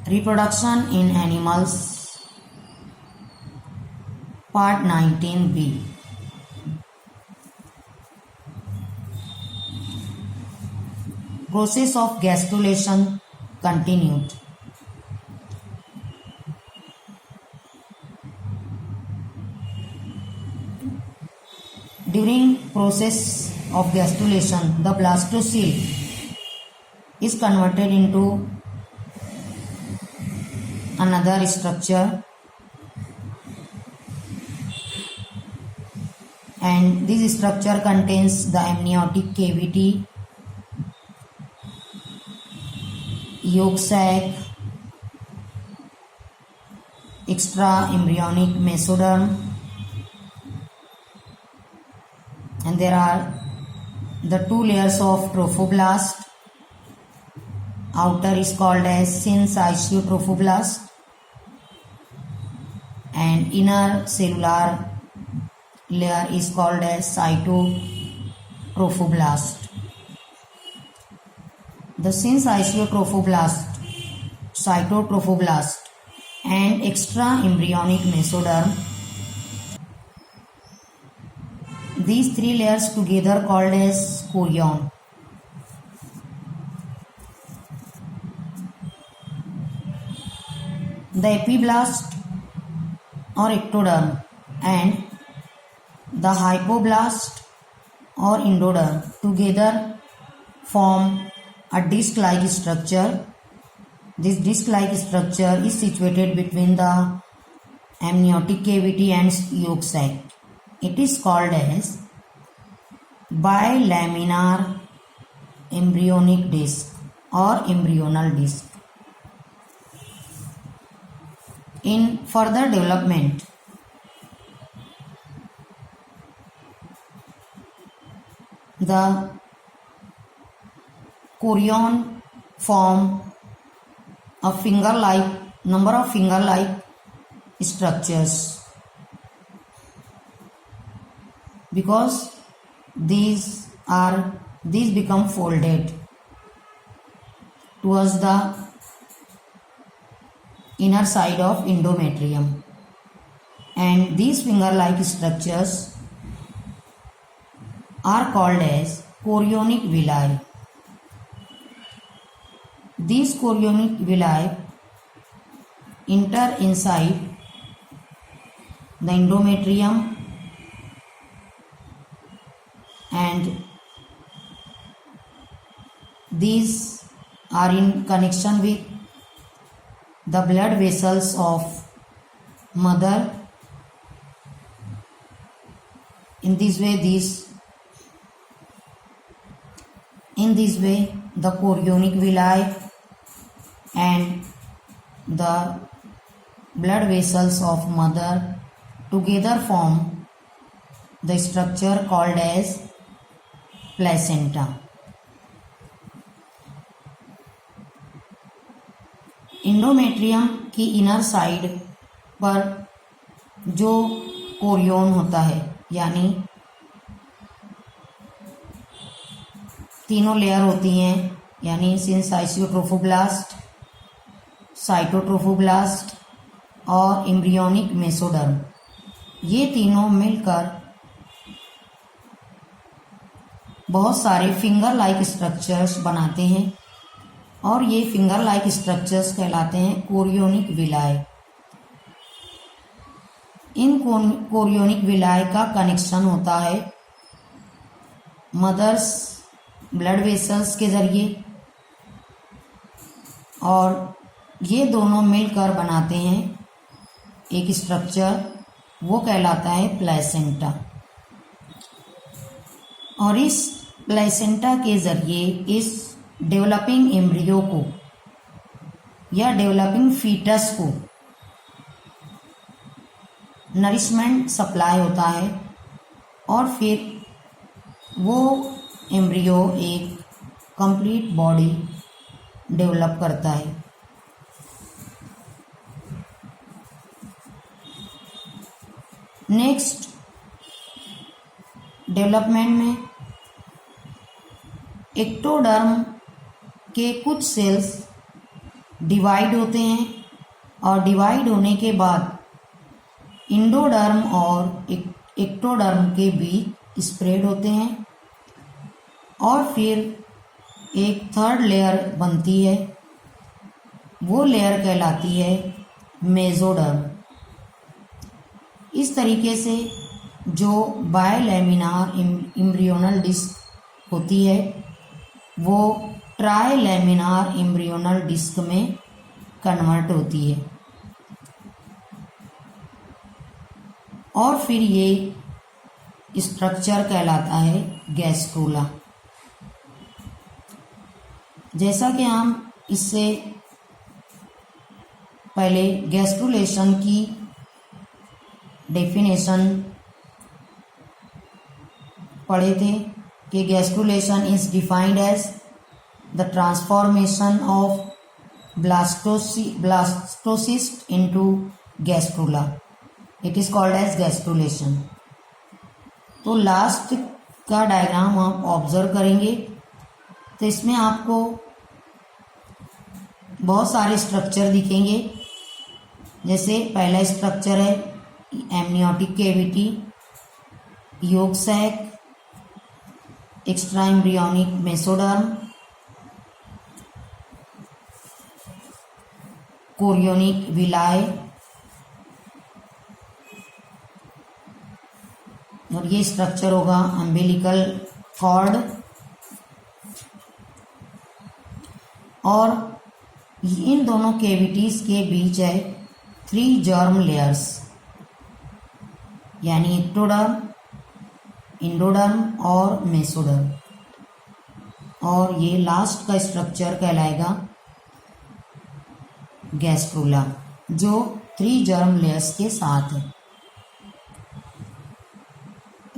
Reproduction in Animals, Part 19b. Process of gastrulation continued. During process of gastrulation, the blastocele is converted into another structure, and this structure contains the amniotic cavity, yolk sac, extra embryonic mesoderm, and there are the two layers of trophoblast. Outer is called as syncytial trophoblast and inner cellular layer is called as cytotrophoblast. The syncytial trophoblast, cytotrophoblast and extra embryonic mesoderm, these three layers together called as chorion. The epiblast or ectoderm and the hypoblast or endoderm together form a disc-like structure. This disc-like structure is situated between the amniotic cavity and yolk sac. It is called as bilaminar embryonic disc or embryonal disc. In further development, the chorion form a number of finger-like structures because these become folded towards the inner side of endometrium, and these finger-like structures are called as chorionic villi. These chorionic villi enter inside the endometrium and these are in connection with the blood vessels of mother. In this way the chorionic villi and the blood vessels of mother together form the structure called as placenta. Endometrium की inner side पर जो Korean होता है, यानी तीनों layer होती हैं, यानी सिंसाइशियो ट्रोफोब्लास्ट, साइटोट्रोफोब्लास्ट और एम्ब्रियोनिक मेसोडर्म, ये तीनों मिलकर बहुत सारे फिंगर लाइक स्ट्रक्चर्स बनाते हैं और ये फिंगर लाइक स्ट्रक्चर्स कहलाते हैं कोरियोनिक विलाय। इन कोरियोनिक विलाय का कनेक्शन होता है मदर्स ब्लड वेसल्स के जरिए और ये दोनों मिलकर बनाते हैं एक स्ट्रक्चर, वो कहलाता है प्लेसेंटा। और इस प्लेसेंटा के जरिए इस डेवलपिंग एम्ब्रियो को या डेवलपिंग फीटस को नरिशमेंट सप्लाई होता है और फिर वो एम्ब्रियो एक कंप्लीट बॉडी डेवलप करता है। नेक्स्ट डेवलपमेंट में एक्टोडर्म के कुछ सेल्स डिवाइड होते हैं और डिवाइड होने के बाद इंडोडर्म और एक्टोडर्म के बीच स्प्रेड होते हैं और फिर एक थर्ड लेयर बनती है, वो लेयर कहलाती है मेसोडर्म। इस तरीके से जो बायलैमिनार एम्ब्रियोनल डिस्क होती है वो ट्राइलैमिनार एम्ब्रियोनल डिस्क में कन्वर्ट होती है और फिर ये स्ट्रक्चर कहलाता है गैस्ट्रुला। जैसा कि हम इससे पहले गैस्ट्रुलेशन की डेफिनेशन पढ़े थे कि gastrulation is defined as the transformation of blastocyst into gastrula. It is called as gastrulation. तो लास्ट का डायग्राम आप ऑब्जर्व करेंगे तो इसमें आपको बहुत सारे स्ट्रक्चर दिखेंगे। जैसे पहला स्ट्रक्चर है amniotic cavity, yolk sac, extra embryonic mesoderm, chorionic villi और ये स्ट्रक्चर होगा अम्बिलिकल कॉर्ड। और इन दोनों कैविटीज के बीच है 3 जर्म लेयर्स, यानी एक्टोडर्म, इंडोडर्म और मेसोडर्म। और ये लास्ट का स्ट्रक्चर कहलाएगा गैस्ट्रुला, जो 3 जर्म लेयर्स के साथ है।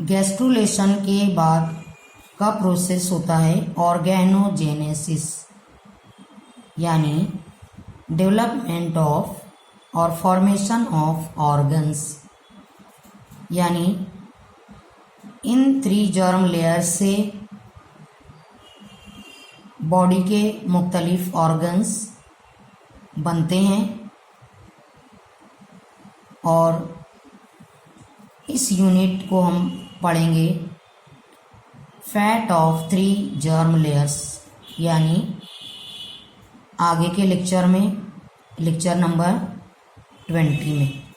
गैस्ट्रुलेशन के बाद का प्रोसेस होता है ऑर्गेनोजेनेसिस, यानी डेवलपमेंट ऑफ और फॉर्मेशन ऑफ ऑर्गन्स। यानी इन 3 जर्म लेयर से बॉडी के मुख्तलिफ ऑर्गन्स बनते हैं और इस यूनिट को हम पढ़ेंगे फैट ऑफ 3 जर्म लेयर्स, यानी आगे के लेक्चर में, लेक्चर नंबर 20 में।